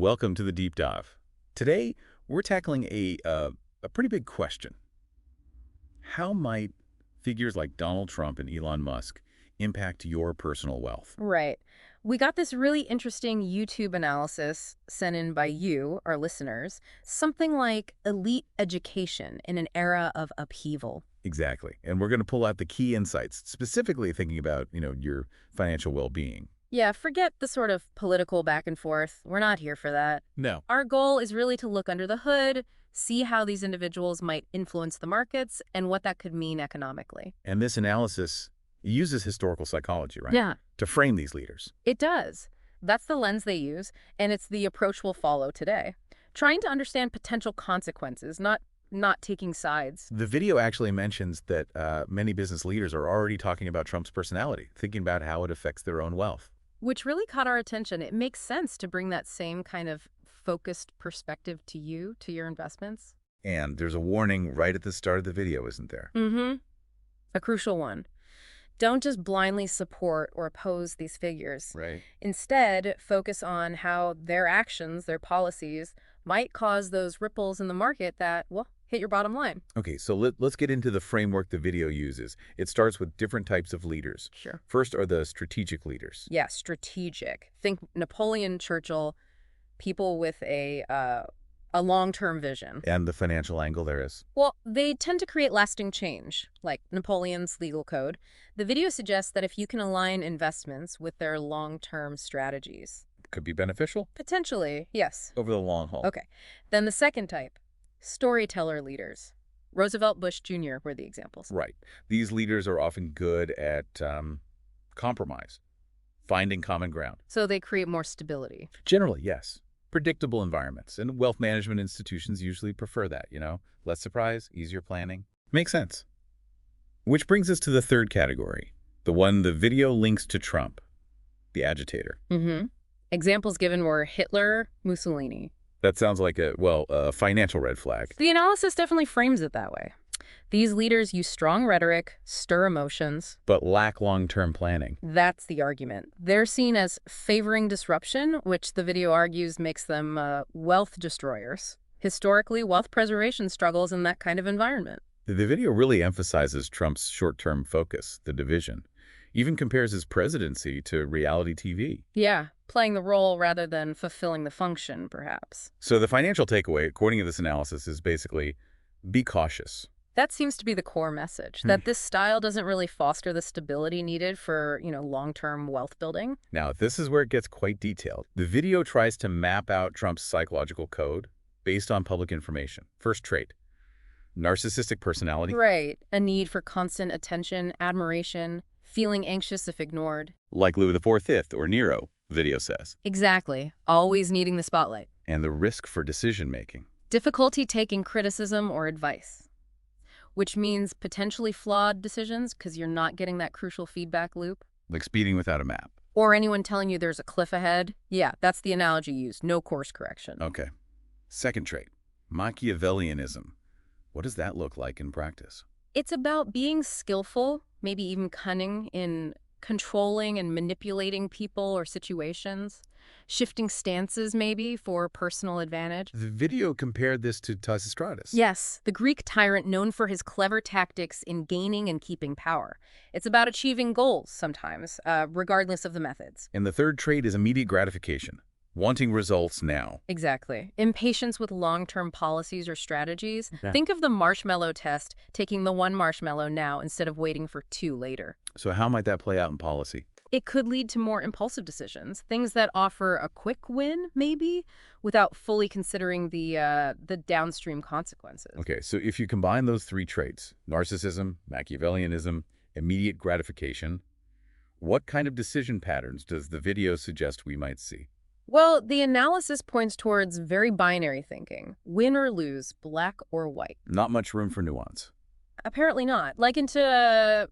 Welcome to the Deep Dive. Today, we're tackling a pretty big question. How might figures like Donald Trump and Elon Musk impact your personal wealth? Right. We got this really interesting YouTube analysis sent in by you, our listeners, something like elite education in an era of upheaval. Exactly. And we're going to pull out the key insights, specifically thinking about, your financial well-being. Yeah, forget the sort of political back and forth. We're not here for that. No. Our goal is really to look under the hood, see how these individuals might influence the markets and what that could mean economically. And this analysis uses historical psychology, right? Yeah, To frame these leaders. it does. That's the lens they use, and it's the approach we'll follow today. Trying to understand potential consequences, not taking sides. The video actually mentions that many business leaders are already talking about Trump's personality, thinking about how it affects their own wealth. Which really caught our attention. It makes sense to bring that same kind of focused perspective to your investments. And there's a warning right at the start of the video, isn't there? Mm-hmm. A crucial one. Don't just blindly support or oppose these figures. Right. Instead, focus on how their actions, their policies, might cause those ripples in the market that, well, hit your bottom line. Okay, so let's get into the framework the video uses. It starts with different types of leaders. Sure. First are the strategic leaders. Yeah, strategic. Think Napoleon, Churchill, people with a long-term vision. And the financial angle there is. Well, they tend to create lasting change, like Napoleon's legal code. The video suggests that if you can align investments with their long-term strategies. Could be beneficial Potentially, yes. over the long haul. Okay. Then the second type, storyteller leaders. Roosevelt, Bush Jr. were the examples. Right. These leaders are often good at compromise, finding common ground. So they create more stability. Generally, yes. Predictable environments, and wealth management institutions usually prefer that, Less surprise, easier planning. Makes sense. Which brings us to the third category, the one the video links to Trump, the agitator. Mm-hmm. Examples given were Hitler, Mussolini. That sounds like a financial red flag. The analysis definitely frames it that way. These leaders use strong rhetoric, stir emotions. But lack long-term planning. That's the argument. They're seen as favoring disruption, which the video argues makes them wealth destroyers. Historically, wealth preservation struggles in that kind of environment. The video really emphasizes Trump's short-term focus, the division. Even compares his presidency to reality TV. Yeah, playing the role rather than fulfilling the function, perhaps. So the financial takeaway, according to this analysis, is basically be cautious. That seems to be the core message, that this style doesn't really foster the stability needed for, long-term wealth building. Now, this is where it gets quite detailed. The video tries to map out Trump's psychological code based on public information. First trait, narcissistic personality. Right. A need for constant attention, admiration, feeling anxious if ignored. Like Louis XIV or Nero, the video says. Exactly. Always needing the spotlight. And the risk for decision-making. Difficulty taking criticism or advice, which means potentially flawed decisions because you're not getting that crucial feedback loop. Like speeding without a map. Or anyone telling you there's a cliff ahead. Yeah, that's the analogy used. No course correction. Okay. Second trait, Machiavellianism. What does that look like in practice? It's about being skillful, maybe even cunning in controlling and manipulating people or situations, shifting stances maybe for personal advantage. The video compared this to Tacitus. Yes, the Greek tyrant known for his clever tactics in gaining and keeping power. It's about achieving goals sometimes, regardless of the methods. And the third trait is immediate gratification, wanting results now. Exactly. Impatience with long-term policies or strategies. Yeah. Think of the marshmallow test, taking the one marshmallow now instead of waiting for two later. So how might that play out in policy? It could lead to more impulsive decisions, things that offer a quick win, maybe, without fully considering the downstream consequences. Okay, so if you combine those three traits, narcissism, Machiavellianism, immediate gratification, what kind of decision patterns does the video suggest we might see? Well, the analysis points towards very binary thinking, win or lose, black or white. Not much room for nuance. Apparently not. Like into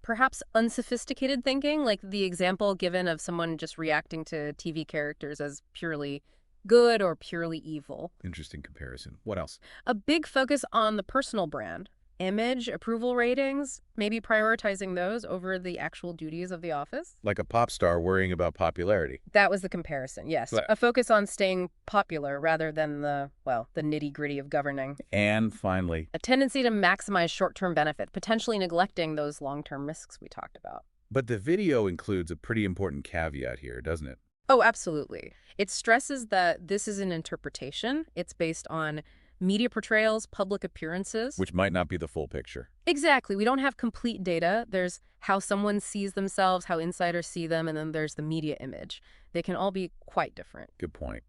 perhaps unsophisticated thinking, like the example given of someone just reacting to TV characters as purely good or purely evil. Interesting comparison. What else? A big focus on the personal brand. image approval ratings, maybe prioritizing those over the actual duties of the office. Like a pop star worrying about popularity. That was the comparison, yes. But- A focus on staying popular rather than the nitty-gritty of governing. And finally, A tendency to maximize short-term benefit, potentially neglecting those long-term risks we talked about. but the video includes a pretty important caveat here, doesn't it? Oh, absolutely. It stresses that this is an interpretation. It's based on media portrayals, public appearances. Which might not be the full picture. Exactly. We don't have complete data. There's how someone sees themselves, how insiders see them, and then there's the media image. They can all be quite different. Good point.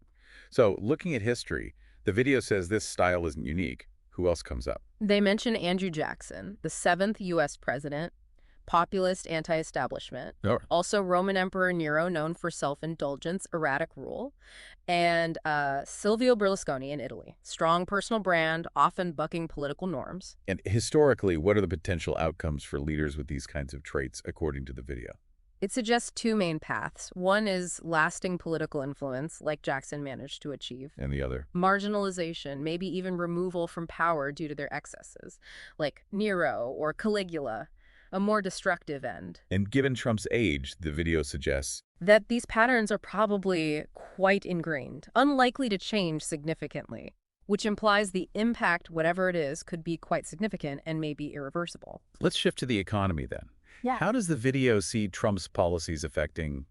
So, looking at history, the video says this style isn't unique. Who else comes up? They mention Andrew Jackson, the 7th U.S. president, populist anti-establishment, also Roman Emperor Nero, known for self-indulgence, erratic rule, and Silvio Berlusconi in Italy. Strong personal brand, often bucking political norms. And historically, what are the potential outcomes for leaders with these kinds of traits, according to the video? It suggests two main paths. One is lasting political influence, like Jackson managed to achieve. And the other? Marginalization, maybe even removal from power due to their excesses, like Nero or Caligula, a more destructive end. And given Trump's age, the video suggests That these patterns are probably quite ingrained, unlikely to change significantly, which implies the impact, whatever it is, could be quite significant and maybe irreversible. Let's shift to the economy then. Yeah. How does the video see Trump's policies affecting,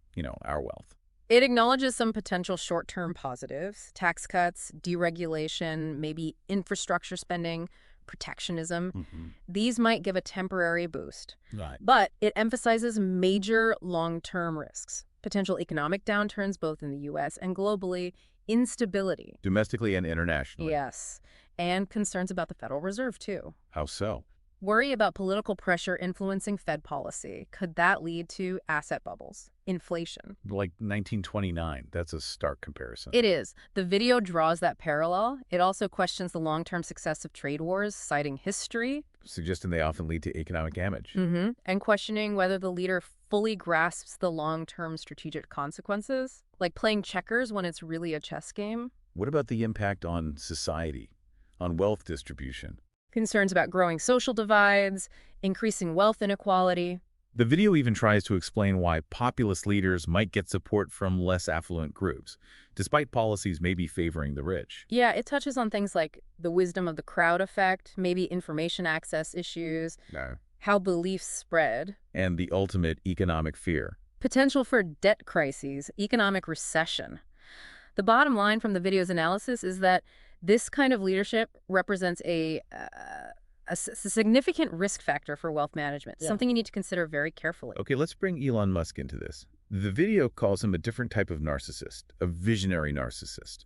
our wealth? It acknowledges some potential short-term positives: tax cuts, deregulation, maybe infrastructure spending, protectionism. These might give a temporary boost. Right. But it emphasizes major long-term risks: potential economic downturns both in the U.S. and globally, instability. Domestically and internationally. Yes, and concerns about the Federal Reserve, too. How so? Worry about political pressure influencing Fed policy. Could that lead to asset bubbles, inflation? Like 1929. That's a stark comparison. It is. The video draws that parallel. It also questions the long-term success of trade wars, citing history. Suggesting they often lead to economic damage. And questioning whether the leader fully grasps the long-term strategic consequences, like playing checkers when it's really a chess game. What about the impact on society, on wealth distribution? Concerns about growing social divides, increasing wealth inequality. The video even tries to explain why populist leaders might get support from less affluent groups, despite policies maybe favoring the rich. Yeah, it touches on things like the wisdom of the crowd effect, maybe information access issues, how beliefs spread, and the ultimate economic fear. potential for debt crises, economic recession. The bottom line from the video's analysis is that this kind of leadership represents a significant risk factor for wealth management, something you need to consider very carefully. Okay, let's bring Elon Musk into this. The video calls him a different type of narcissist, a visionary narcissist.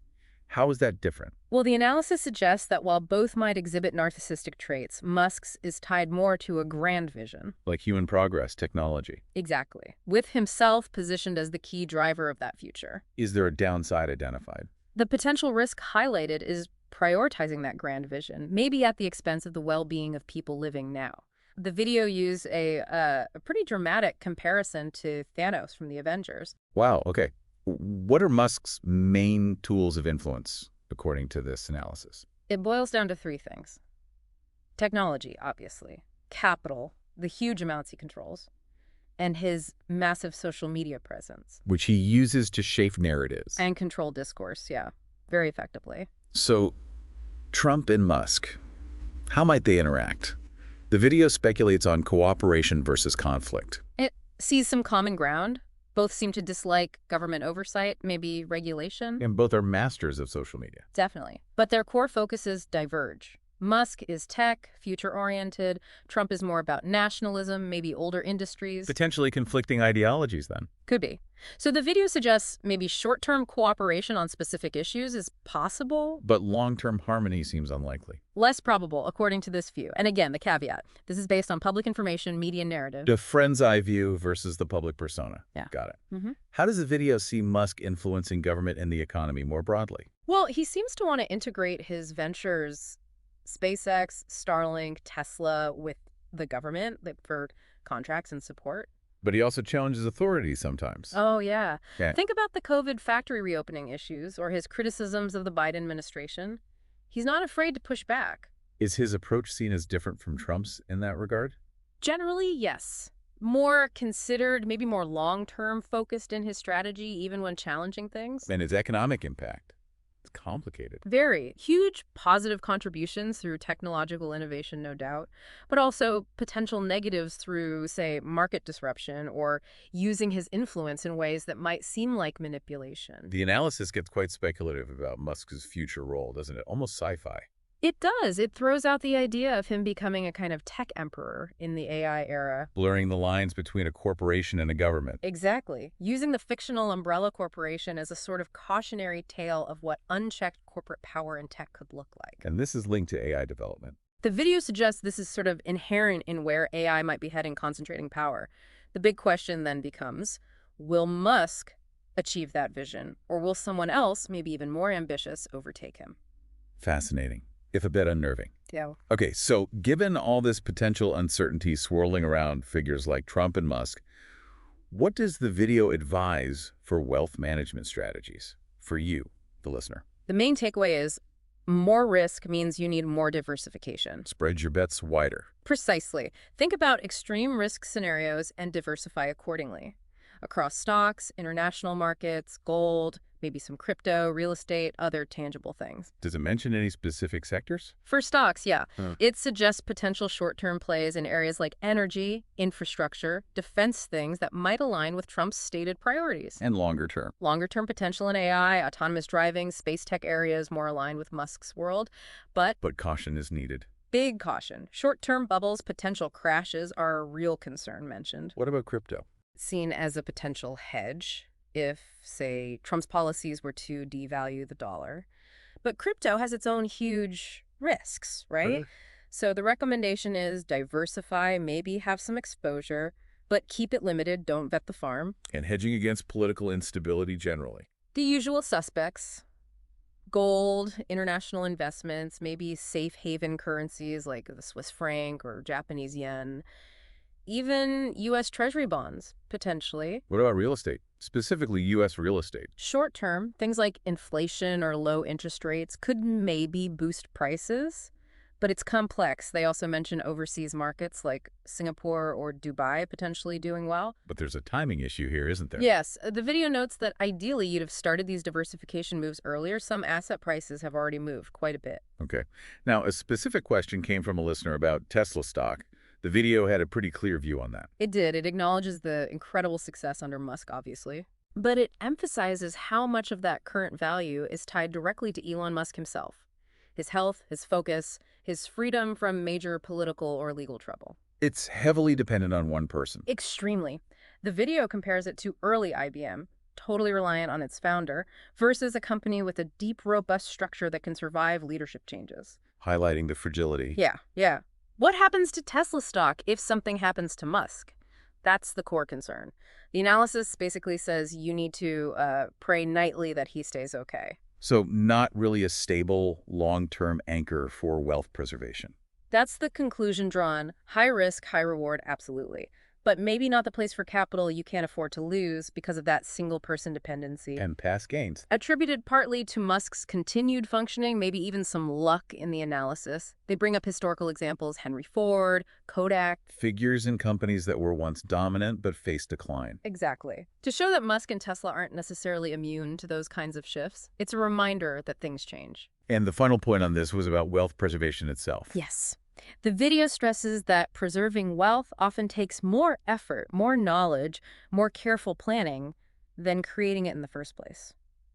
How is that different? Well, the analysis suggests that while both might exhibit narcissistic traits, Musk's is tied more to a grand vision. Like human progress, technology. Exactly. With himself positioned as the key driver of that future. Is there a downside identified? The potential risk highlighted is prioritizing that grand vision, maybe at the expense of the well-being of people living now. The video used a pretty dramatic comparison to Thanos from the Avengers. Wow, okay. What are Musk's main tools of influence, according to this analysis? It boils down to three things. Technology, obviously. Capital, the huge amounts he controls. And his massive social media presence. Which he uses to shape narratives. And control discourse, yeah. Very effectively. So, Trump and Musk, how might they interact? The video speculates on cooperation versus conflict. It sees some common ground. Both seem to dislike government oversight, maybe regulation. And both are masters of social media. Definitely. But their core focuses diverge. Musk is tech, future-oriented. Trump is more about nationalism, maybe older industries. Potentially conflicting ideologies, then. Could be. So the video suggests maybe short-term cooperation on specific issues is possible. But long-term harmony seems unlikely. Less probable, according to this view. And again, the caveat. This is based on public information, media narrative. The friend's eye view versus the public persona. Yeah. Got it. How does the video see Musk influencing government and the economy more broadly? Well, he seems to want to integrate his ventures, SpaceX, Starlink, Tesla, with the government for contracts and support. But he also challenges authority sometimes. Oh, yeah. Okay. Think about the COVID factory reopening issues or his criticisms of the Biden administration. He's not afraid to push back. Is his approach seen as different from Trump's in that regard? Generally, yes. More considered, maybe more long-term focused in his strategy, even when challenging things. And his economic impact? It's complicated. Very huge positive contributions through technological innovation, no doubt, but also potential negatives through, say, market disruption or using his influence in ways that might seem like manipulation. The analysis gets quite speculative about Musk's future role, doesn't it? Almost sci-fi. It does. It throws out the idea of him becoming a kind of tech emperor in the AI era. Blurring the lines between a corporation and a government. Exactly. Using the fictional umbrella corporation as a sort of cautionary tale of what unchecked corporate power in tech could look like. And this is linked to AI development. The video suggests this is sort of inherent in where AI might be heading, concentrating power. The big question then becomes, will Musk achieve that vision, or will someone else, maybe even more ambitious, overtake him? Fascinating, if a bit unnerving. Yeah. Okay, so given all this potential uncertainty swirling around figures like Trump and Musk, what does the video advise for wealth management strategies for you, the listener? The main takeaway is more risk means you need more diversification. Spread your bets wider. Precisely. Think about extreme risk scenarios and diversify accordingly. Across stocks, international markets, gold, maybe some crypto, real estate, other tangible things. Does it mention any specific sectors? For stocks, yeah. It suggests potential short-term plays in areas like energy, infrastructure, defense things that might align with Trump's stated priorities. And longer term? Longer-term potential in AI, autonomous driving, space tech areas more aligned with Musk's world. But Caution is needed. big caution. Short-term bubbles, potential crashes are a real concern mentioned. What about crypto? Seen as a potential hedge if, say, Trump's policies were to devalue the dollar. But crypto has its own huge risks, right? So the recommendation is diversify, maybe have some exposure, but keep it limited, don't bet the farm. And hedging against political instability generally. The usual suspects. Gold, international investments, maybe safe haven currencies like the Swiss franc or Japanese yen. Even U.S. Treasury bonds, potentially. What about real estate? Specifically U.S. real estate? Short term, things like inflation or low interest rates could maybe boost prices, but it's complex. They also mention overseas markets like Singapore or Dubai potentially doing well. But there's a timing issue here, isn't there? Yes, the video notes that ideally you'd have started these diversification moves earlier. Some asset prices have already moved quite a bit. Okay. Now, a specific question came from a listener about Tesla stock. The video had a pretty clear view on that. It did. It acknowledges the incredible success under Musk, obviously. But it emphasizes how much of that current value is tied directly to Elon Musk himself. His health, his focus, his freedom from major political or legal trouble. It's heavily dependent on one person. Extremely. The video compares it to early IBM, totally reliant on its founder, versus a company with a deep, robust structure that can survive leadership changes. Highlighting the fragility. Yeah. What happens to Tesla stock if something happens to Musk? That's the core concern. The analysis basically says you need to pray nightly that he stays okay. So not really a stable, long-term anchor for wealth preservation. That's the conclusion drawn. High risk, high reward, absolutely. But maybe not the place for capital you can't afford to lose because of that single-person dependency. And past gains. Attributed partly to Musk's continued functioning, maybe even some luck in the analysis. They bring up historical examples, Henry Ford, Kodak. Figures in companies that were once dominant but faced decline. Exactly. To show that Musk and Tesla aren't necessarily immune to those kinds of shifts, it's a reminder that things change. And the final point on this was about wealth preservation itself. Yes. The video stresses that preserving wealth often takes more effort, more knowledge, more careful planning than creating it in the first place.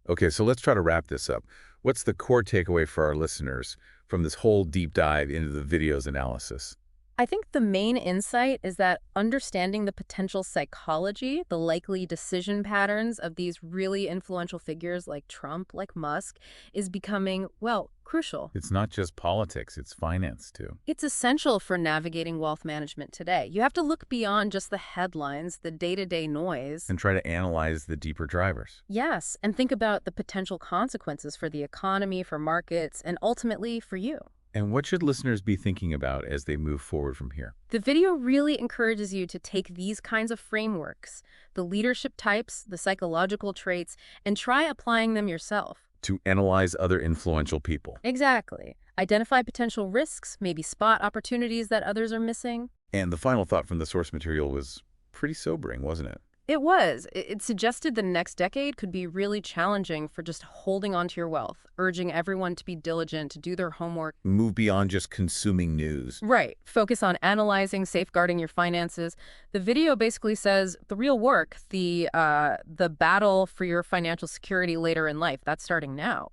Okay, so let's try to wrap this up. What's the core takeaway for our listeners from this whole deep dive into the video's analysis? I think the main insight is that understanding the potential psychology, the likely decision patterns of these really influential figures like Trump, like Musk, is becoming, well, crucial. It's not just politics, it's finance too. It's essential for navigating wealth management today. You have to look beyond just the headlines, the day-to-day noise. And try to analyze the deeper drivers. Yes, and think about the potential consequences for the economy, for markets, and ultimately for you. And what should listeners be thinking about as they move forward from here? The video really encourages you to take these kinds of frameworks, the leadership types, the psychological traits, and try applying them yourself. To analyze other influential people. Exactly. Identify potential risks, maybe spot opportunities that others are missing. And the final thought from the source material was pretty sobering, wasn't it? It was. It suggested the next decade could be really challenging for just holding onto your wealth, urging everyone to be diligent, to do their homework. Move beyond just consuming news. Right. Focus on analyzing, safeguarding your finances. The video basically says the real work, the battle for your financial security later in life, that's starting now.